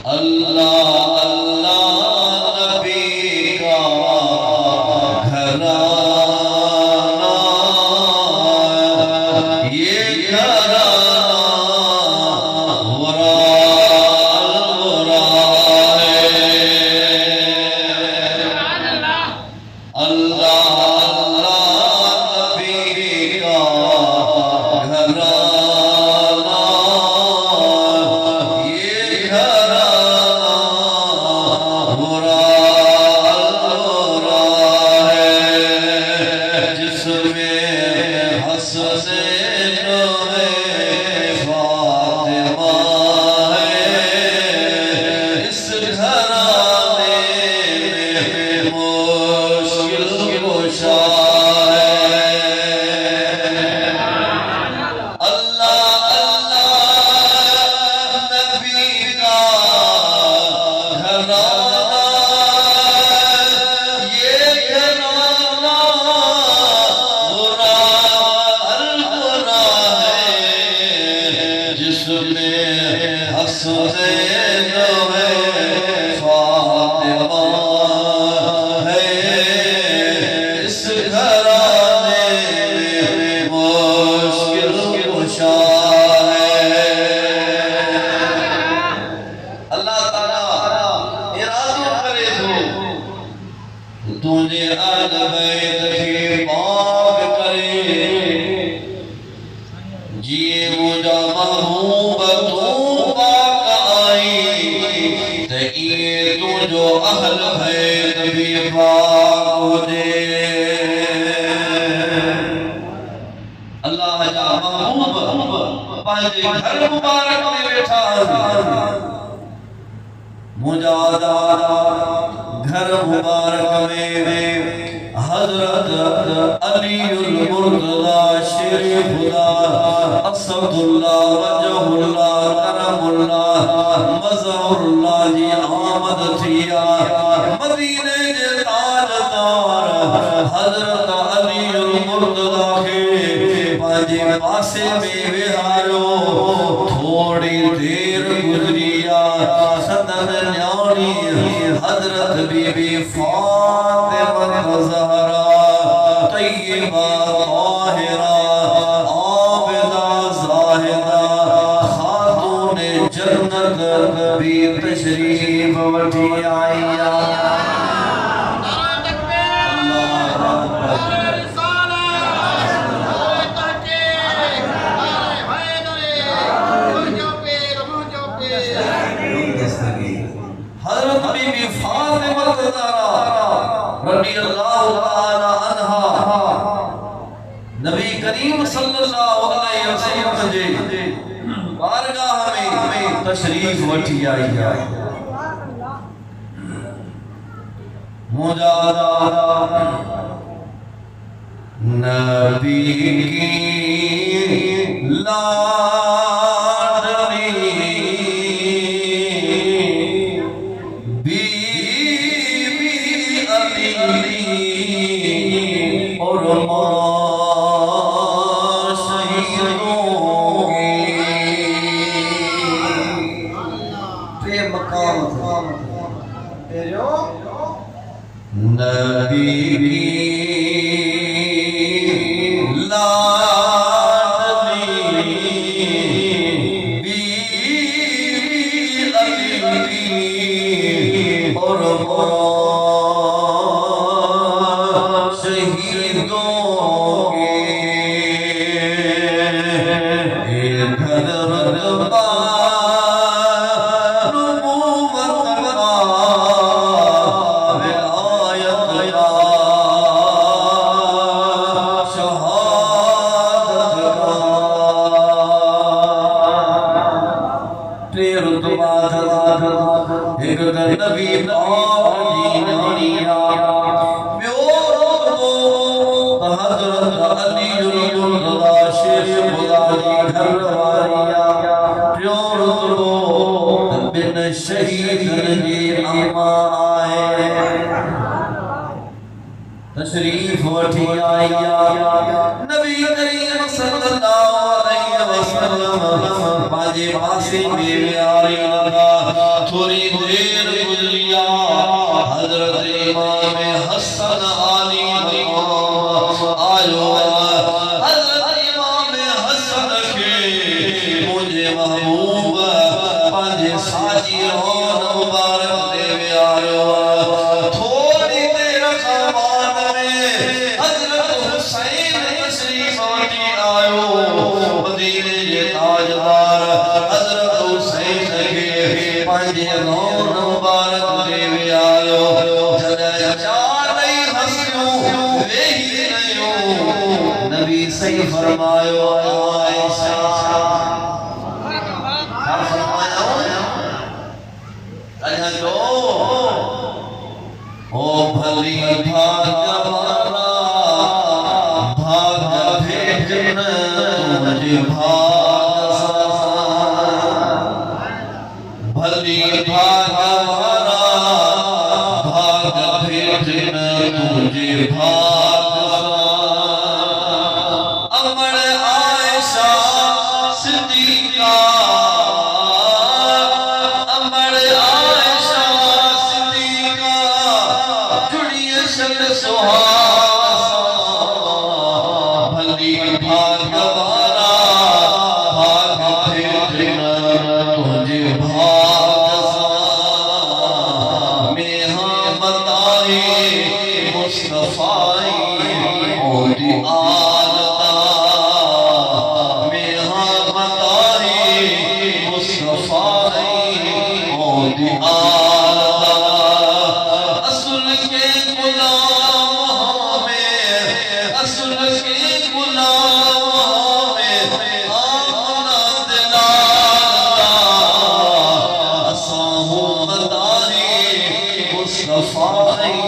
अल्लाह अल्लाह नबी का घराना, ये घराना वरा अलवरा है। अल्लाह तुझे अहल बैत की पाक करे, जिए मुझा महबूब तू पाक आई, ते ये तुझो अहल बैत भी पाक हो दे। अल्लाह जा महबूब पांजे घर मुबारक में बैठा, मुजादा घर मुबारक में हजरत अलीउल मुर्तज़ा शेर खुदा असदुल्लाह वजहुल्लाह करमुल्लाह मज़हुल्लाह जी आमद थिया। मदीने जे ताजदार हजरत अलीउल मुर्तज़ा के पांजे पासे में विहारो। थोड़ी देर गुजरिया सदन न्याणी हजरत बीबी फातिमा ज़हरा तय्यबा ताहिरा आबिदा ज़ाहिदा खातून जन्नत भी तशरीफ वठी आई। हज़रत बीबी फातिमा ज़हरा रज़ियल्लाहु ताला अन्हा नबी करीम सल्लल्लाहु अलैहि वसल्लम जे बारगाह में तशरीफ वठी आई है। मुजादा नबी की तशरीफ वठी आई। नबी करीम सल्लल्लाहु अलैहि वसल्लम बाजे पासे में आरी लगा। थोड़ी देर गुजरिया हजरत इमाम हसन आली आयो हजरत इमाम हसन के मुझे महबूब पंजे साजी और मुबारक देवे आयो थोड़ी देर खमान में हजरत हुसैन तशरीफ आयो मदीने के ताजदार हजरत हुसैन के पंजे नौर मुबारक देवे आयो जदा चार नहीं हंसियो वेही नहीं नबी सही फरमायो आयशा क्या फरमाया अल्लाह जो ओ भली भाग्यवाना भाग्य भेजन तुझे भली भाग्यवाना भाग्य भेजन तुझे अमर आयशा सिद्दीका अमर आयशा सिद्दीका जुड़िए शन सुहाग भली भाग्यवाना भाग्य भेजन तुझे मुस्तफाई ओदी आलता मेहा बताई मुस्तफाई ओदी आलता असल के गुलाम में असल के गुलाम में आमना दिलाता असाहू बताई मुस्तफाई